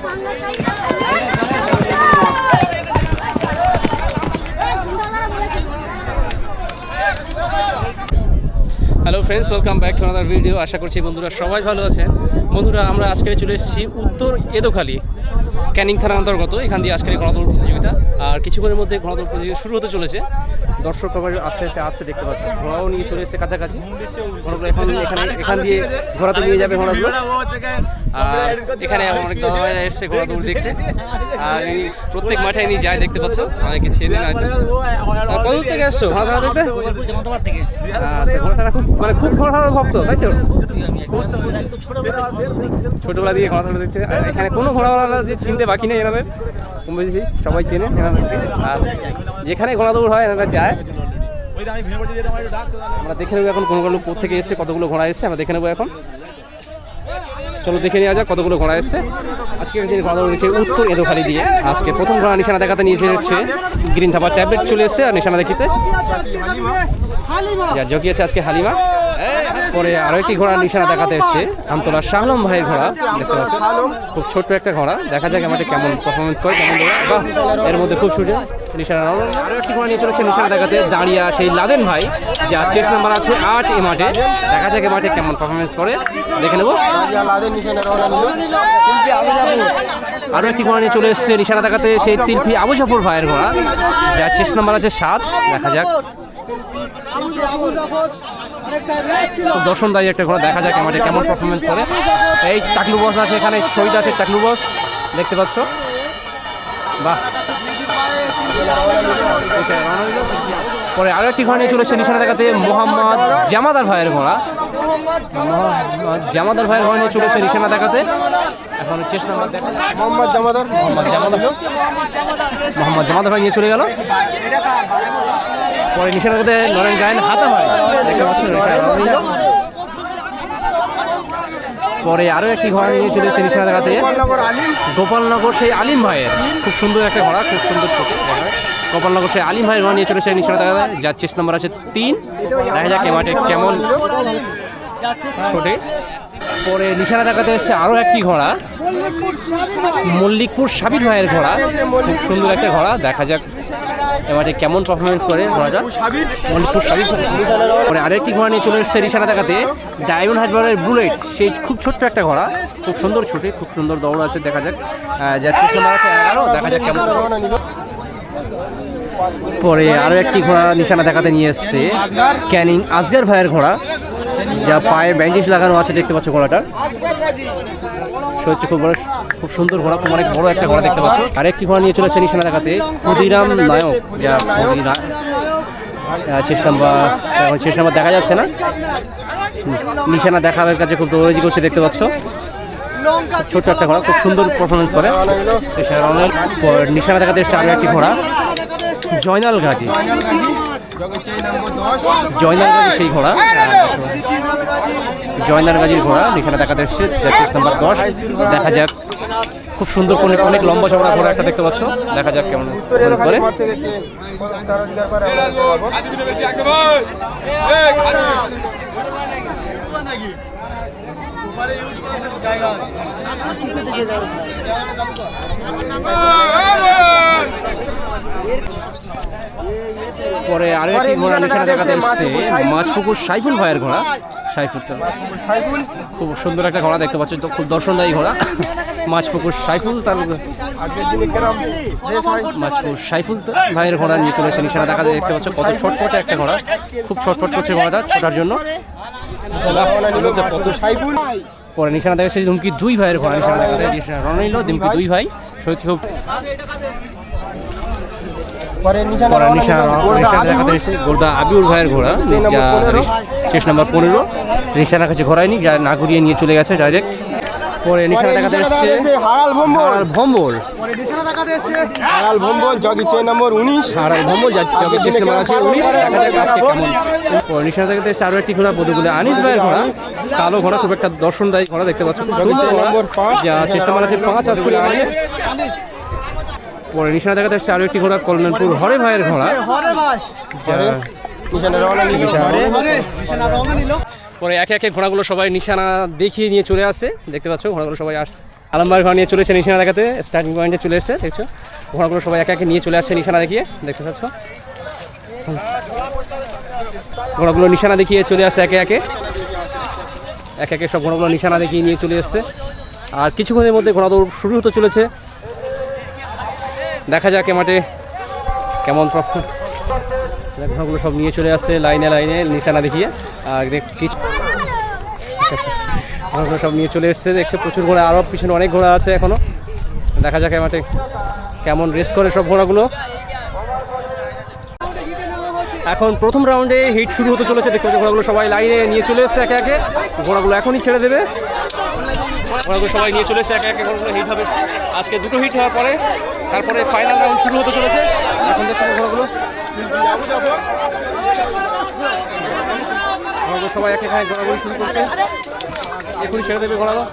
Hello friends, welcome back to another video. আশা করছি বন্ধুরা সবাই ভালো আছেন। বন্ধুরা, আমরা আজকে চলে এসেছি উত্তর এদোখালি, ক্যানিং থানার অন্তর্গত। এখান দিয়ে আজকের গণদৌড় প্রতিযোগিতা, আর কিছুক্ষণের মধ্যে গণদৌড় প্রতিযোগিতা শুরু হতে চলেছে। দর্শক সবাই আস্তে আস্তে আসতে দেখতে পাচ্ছি। ঘোড়াও নিয়ে চলে এসেছে কাছাকাছি। ঘোড়াগুলো এখান দিয়ে ঘোড়াতে নিয়ে যাবে ঘোড়াগুলো। আর এখানে অনেক দাদা এসছে ঘোড়া দৌড় দেখতে। আর প্রত্যেক মাঠে ইনি যায়, দেখতে পাচ্ছ, অনেকে চেনে না। কত থেকে এসছো ঘোড়া দেখতে? ঘোড়াটা খুব ঘোড়ার ভক্ত, তাই তো? ছোটবেলা দিয়ে ঘোড়া দেখছে। আর এখানে কোনো ঘোড়াওয়ালা যে চিনতে বাকি নেই এনাদের, কম বেশি সবাই চেনে এনাদেরকে। আর যেখানে ঘোড়া দৌড় হয় এনারা যায়। আমরা দেখে নেবো এখন কোন লোক কোথা থেকে এসছে, কতগুলো ঘোড়া এসছে আমরা দেখে নেবো এখন। চলো দেখে নেওয়া যাক কতগুলো ঘোড়া এসছে। আজকে দিন ঘোড়া দৌড় হচ্ছে উত্তর এদোখালি দিয়ে। আজকে প্রথম ঘোড়া নিশানা দেখাতে নিয়ে এসেছে গ্রিন থাপার ট্যাবলেট চলে এসছে। আর নিশানা দেখিতে যা জগিয়েছে আজকে হালিমা। পরে আরো একটি ঘোড়া নিশানা দেখাতে এসছে আমতলা শাহ আলম ভাইয়ের ঘোড়া, দেখতে পাচ্ছি খুব ছোট্ট একটা ঘোড়া। দেখা যাক আমাদের কেমন পারফরমেন্স করে, কেমন বাহ, এর মধ্যে খুব ছুটে নিশানা। আরো একটি ঘোড়া নিয়ে চলেছে নিশানা দেখাতে দাঁড়িয়ে সেই লাদেন ভাই, যার চেস নাম্বার আছে 8 এ মাঠে। দেখা যাক এ মাঠে কেমন পারফরমেন্স করে, দেখে নেবো। আরো একটি ঘোড়া নিয়ে চলে এসছে নিশানা দেখাতে সেই তিলফি আবু জাফর ভাইয়ের ঘোড়া, যার চেস নাম্বার আছে 7। দেখা যাক দর্শনদায়ী একটা ঘোড়া, দেখা যাক আমাদের কেমন পারফরমেন্স করে। এই টাকলু বস আছে এখানে, শহীদ আছে টাকলু বস, দেখতে পাচ্ছ, বাহ। পরে আরো একটি ঘোড়া নিয়ে চলেছে নিশানা দেখাতে মোহাম্মদ জামাদার ভাইয়ের ঘোড়া। জামাদার ভাইয়ের ঘোড়া নিয়ে চলেছে নিশানা দেখাতে। এখন চেস নাম্বার দেখা মোহাম্মদ জামাদার ভাই নিয়ে চলে গেল। পরে নিশানা দেখাতে নরেন গায়েন হাতা ভাই, দেখতে পাচ্ছ। পরে আরো একটি ঘোড়া নিয়ে চলেছে নিশানা দেখাতে গোপালনগর সেই আলিম ভাইয়ের, খুব সুন্দর একটা ঘোড়া, খুব সুন্দর ছোট। গোপালনগর সেই আলিম ভাইয়ের ঘোড়া নিয়ে চলেছে নিশানা দেখাতে, যার চেস নাম্বার আছে 3। দেখা যাক এ মাঠে কেমন ছোটে। পরে নিশানা দেখাতে এসছে আরো একটি ঘোড়া মল্লিকপুর সাবির ভাইয়ের ঘোড়া, খুব সুন্দর একটা ঘোড়া। দেখা যাক এ মাঠে কেমন পারফরমেন্স করে ঘোড়াটা, মল্লিকপুর সাবির। পরে আরেকটি ঘোড়া নিয়ে চলে এসছে নিশানা দেখাতে ডায়মন্ড হারবারের বুলেট, সেই খুব ছোট্ট একটা ঘোড়া, খুব সুন্দর ছোটে, খুব সুন্দর দৌড় আছে। দেখা যাক যার চেস নাম্বার আছে 11। দেখা যাক কেমন। পরে আরো একটি ঘোড়া নিশানা দেখাতে নিয়ে এসছে ক্যানিং আসগার ভাইয়ের ঘোড়া, যা পায়ে ব্যান্ডেজ লাগানো আছে, দেখতে পাচ্ছ ঘোড়াটা। সত্যি খুব সুন্দর ঘোড়া, খুব অনেক বড় একটা ঘোড়া, দেখতে পাচ্ছ। আরেকটি ঘোড়া নিয়ে চলেছে নিশানা দেখাতে ক্ষুদিরাম নায়ক, যা শেষ নাম্বার দেখা যাচ্ছে না, নিশানা দেখাবার কাছে খুব দৌড়াদৌড়ি করছে, দেখতে পাচ্ছ। ছোট্ট একটা ঘোড়া, খুব সুন্দর পারফরমেন্স করে। নিশানা দেখাতে এসছে আরো একটি ঘোড়া জয়নাল গাজী, সেই ঘোড়া জয়নাল গাজীর ঘোড়া নিশানা দেখাতে এসছে, যার চেস নাম্বার 10। দেখা যাক খুব সুন্দর অনেক লম্বা চওড়া ঘোড়া একটা, দেখতে পাচ্ছ। দেখা যাক কেমন করে। পরে আরো একটি ঘোড়া নিশানা দেখাতে এসছে মাছপুকুর সাইফুল ভাইয়ের ঘোড়া। সাইফুল খুব সুন্দর একটা ঘোড়া, দেখতে পাচ্ছ, খুব দর্শনদায়ী ঘোড়া। মাছপুকুর সাইফুল সাইফুল ভাইয়ের ঘোড়া নিয়ে চলেছে নিশানা দেখাতে, দেখতে পাচ্ছ কত ছটফটে একটা ঘোড়া, খুব ছটফট করছে ঘোড়াটা ছোটার জন্য। পরে নিশানা দেখা যাচ্ছে ধুমকি 2 ভাইয়ের ঘোড়া, নিশানা দেখাতে রনিল ধুমকি 2 ভাই, সত্যি খুব। নিশানা দেখাতে এসে গোলদা আবিউর ভাইয়ের ঘোড়া, চেস নাম্বার 15। নিশানার কাছে ঘোরায়নি, যা না ঘুরিয়ে নিয়ে চলে গেছে ডাইরেক্ট। পরে নিশানা দেখাতে এসছে Bhombol, Jaggi chest number 19। Jaggi chest number আছে 19। দেখা যাক আজকে কেমন। পরে নিশানা দেখাতে এসছে আরো একটি ঘোড়া বদুগুলে আনিস ভাইয়ের ঘোড়া, কালো ঘোড়া, খুব একটা দর্শনদায়ী ঘোড়া, দেখতে পাচ্ছ, খুব সুন্দর ঘোড়া, যা চেস নাম্বার আছে 5। আজকে পরে নিশানা দেখাতে এসছে আরো একটি ঘোড়া কল্যাণপুর হরে ভাইয়ের ঘোড়া। পরে একে একে ঘোড়াগুলো সবাই নিশানা দেখিয়ে নিয়ে চলে আসছে, দেখতে পাচ্ছ ঘোড়াগুলো সবাই আলমবাগ ঘর নিয়ে চলেছে নিশানা দেখাতে, স্টার্টিং পয়েন্টে চলে এসেছে। দেখছো ঘোড়াগুলো সবাই একে একে নিয়ে চলে আসছে নিশানা দেখিয়ে, দেখতে পাচ্ছ ঘোড়াগুলো নিশানা দেখিয়ে চলে আসছে একে একে সব ঘোড়াগুলো নিশানা দেখিয়ে নিয়ে চলে এসছে। আর কিছুক্ষণের মধ্যে ঘোড়া দৌড় শুরু হতে চলেছে। দেখা যাক এ মাঠে কেমন ঘোড়াগুলো সব নিয়ে চলে আসছে লাইনে লাইনে নিশানা দেখিয়ে। আর কিছু ঘোড়াগুলো সব নিয়ে চলে এসছে, দেখছো প্রচুর ঘোড়া, আরও পিছনে অনেক ঘোড়া আছে এখনও। দেখা যাক এ মাঠে কেমন রেস্ট করে সব ঘোড়াগুলো। এখন প্রথম রাউন্ডে হিট শুরু হতে চলেছে, দেখতে পাচ্ছি ঘোড়াগুলো সবাই লাইনে নিয়ে চলে এসছে একে একে। ঘোড়াগুলো এখনই ছেড়ে দেবে, ঘোড়াগুলো সবাই নিয়ে চলে এসছে একে একে। ঘোড়াগুলো হিট হবে আজকে, দুটো হিট হওয়ার পরে তারপরে ফাইনাল রাউন্ড শুরু হতে চলেছে। এখন দেখতে পাচ্ছি ঘোড়াগুলো সবাই একে একে ঘোড়াগুলো শুরু করছে, এখনই ছেড়ে দেবে ঘোড়াগুলো।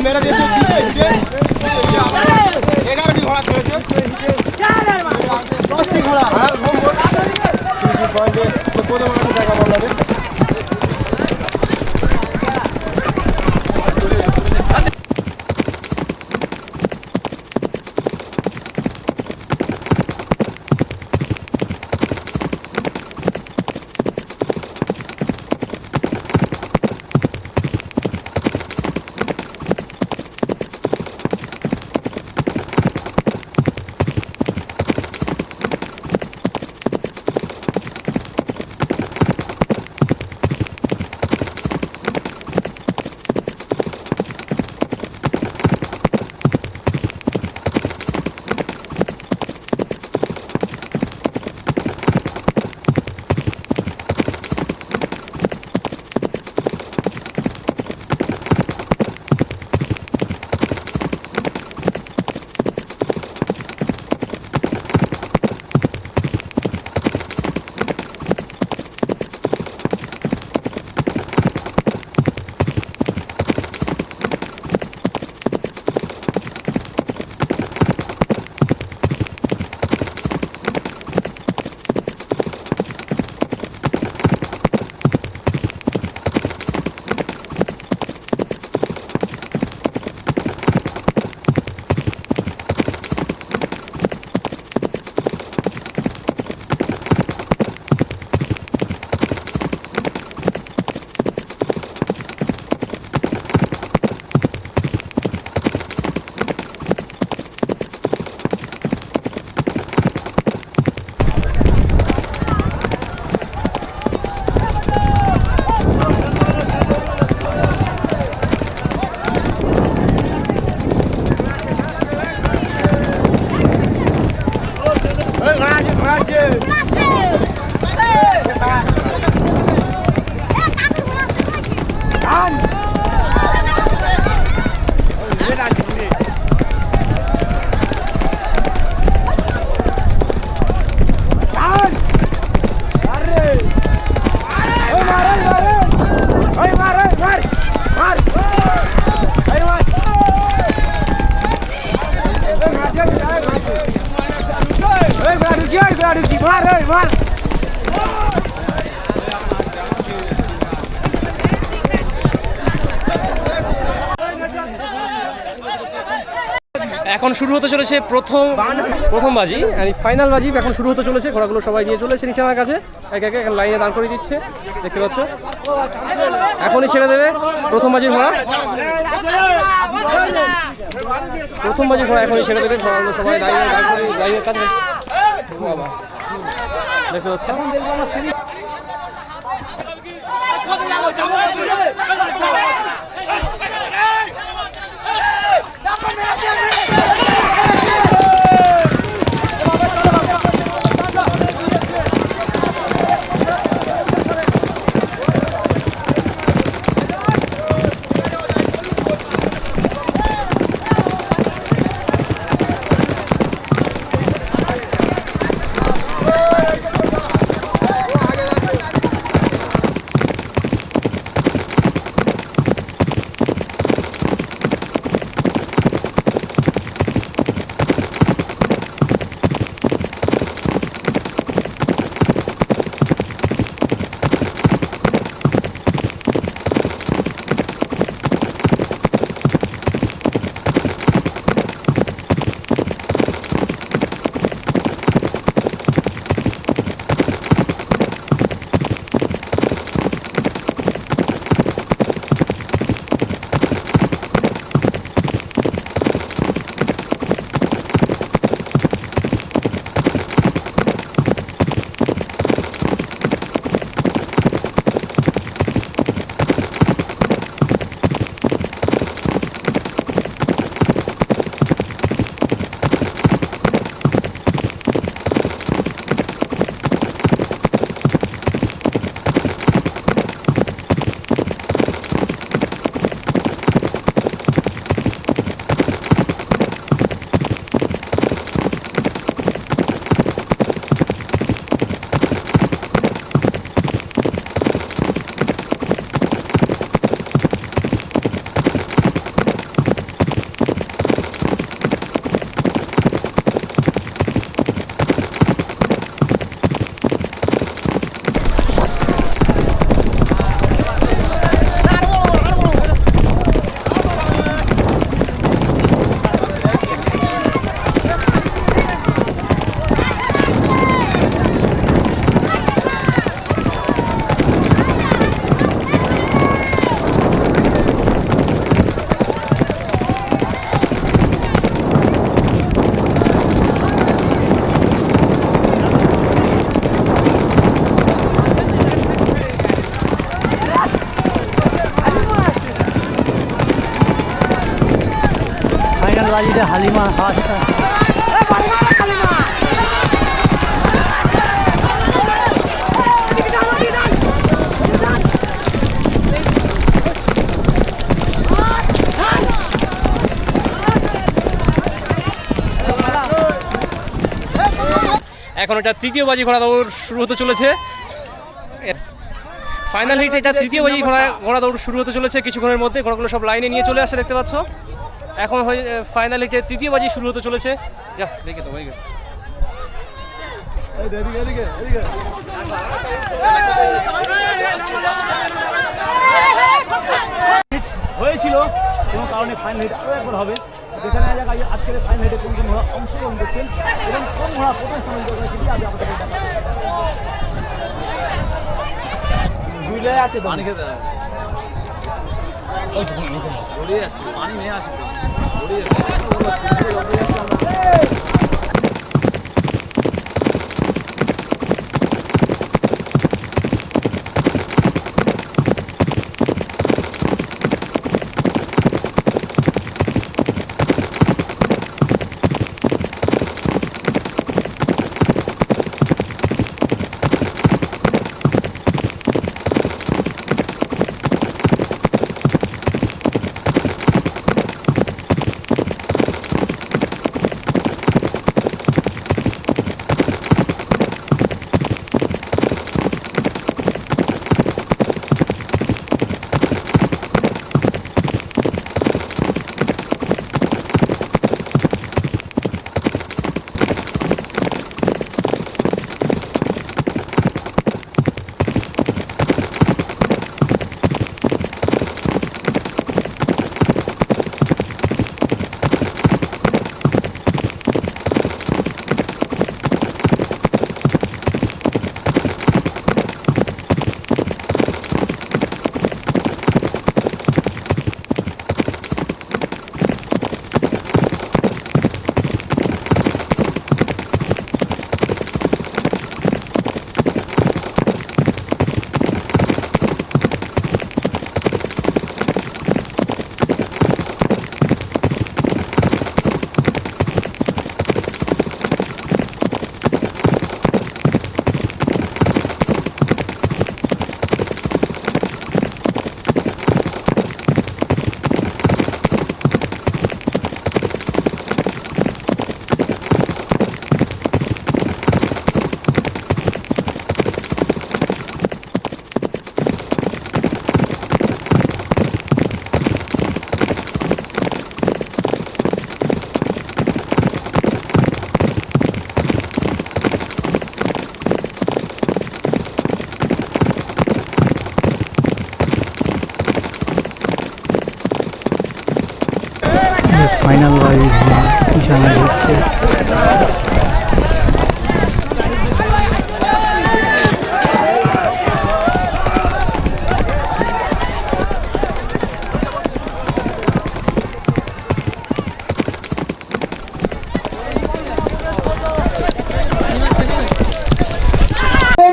मेरा देश घोड़ा এখন শুরু হতে চলেছে প্রথম বাজি আর ফাইনাল বাজি এখন শুরু হতে চলেছে। ঘোড়াগুলো সবাই নিয়ে চলেছে নিশানার কাছে, একে একে লাইনে দাঁড় করে দিচ্ছে, দেখতে পাচ্ছ। এখনই ছেড়ে দেবে প্রথম বাজির ঘোড়া, এখনই ছেড়ে দেবে। ঘোড়াগুলো সবাই লাইনের কাছে, দেখতে পাচ্ছ। বাজিতে হালিমা হাঁসটা এখন এটা তৃতীয় বাজি ঘোড়া দৌড় শুরু হতে চলেছে। ফাইনাল হিট এটা তৃতীয় বাজি ঘোড়া দৌড় শুরু হতে চলেছে। কিছুক্ষণের মধ্যে ঘোড়াগুলো সব লাইনে নিয়ে চলে আসছে, দেখতে পাচ্ছ। এখন ফাইনাল হিটে তৃতীয় বাজি শুরু হতে চলেছে। যা দেখে তো হয়ে গেছে। হয়েছিল কোনো কারণে ফাইনাল হিট আরও একবার হবে। দেখে নেওয়া যাক আজকের ফাইনাল হিটে কোন কোন ঘোড়া অংশগ্রহণ করছেন এবং কোন ঘোড়া প্রথম স্থানে অধিকার করেছে আজ আমাদের আছে তো পানি খেতে যাচ্ছে, পানি নিয়ে আসে সামনে হচ্ছে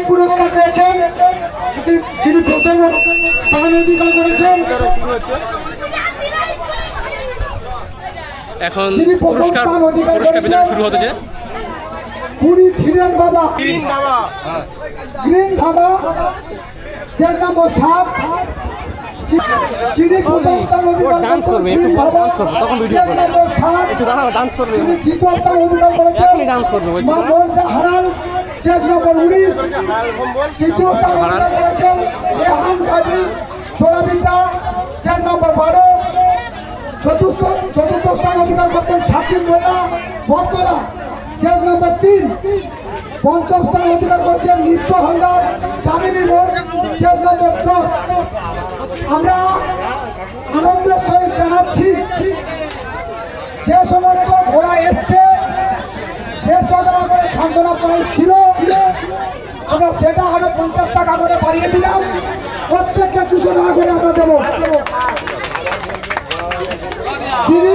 পুরস্কার পেয়েছেন, যিনি প্রথম স্থান অধিকার করেছেন। এখন যিনি প্রথম পুরস্কার স্থান অধিকার পুরস্কার বিতরণ করেছেন। শুরু হতেছে। পুরী ধীরেন বাবা, গ্রিন ধাবা, চেক নম্বর 7, যিনি প্রথম স্থান অধিকার ডান্স করেছেন। করবে, একটু গ্রিন পর ধাবা, ডান্স করবে, তখন ভিডিও চেক করবে। নম্বর 7, একটু দাঁড়াও, ডান্স করবে। যিনি দ্বিতীয় স্থান অধিকার করেছেন। এখনই ডান্স করবে, ওই মা মনসা হারাল, চেক নম্বর 19, তৃতীয় স্থান অধিকার করেছেন। রেহান কাজী চোরাবিদ্যা, চেক নম্বর 12, চতুর্থ স্থান অধিকার করছেন সাকিব মোল্লা বর্তলা, চেক নম্বর 3, পঞ্চম স্থান অধিকার করছেন নিত্য হালদার জামিনী মোড়, চেক নম্বর 10। আমরা আনন্দের সহিত জানাচ্ছি যে সমস্ত ঘোড়া এসছে 150 টাকা করে সান্ত্বনা প্রাইস ছিল, আমরা সেটা আরো 50 টাকা করে বাড়িয়ে দিলাম। প্রত্যেককে 200 টাকা করে আমরা দেবো। যিনি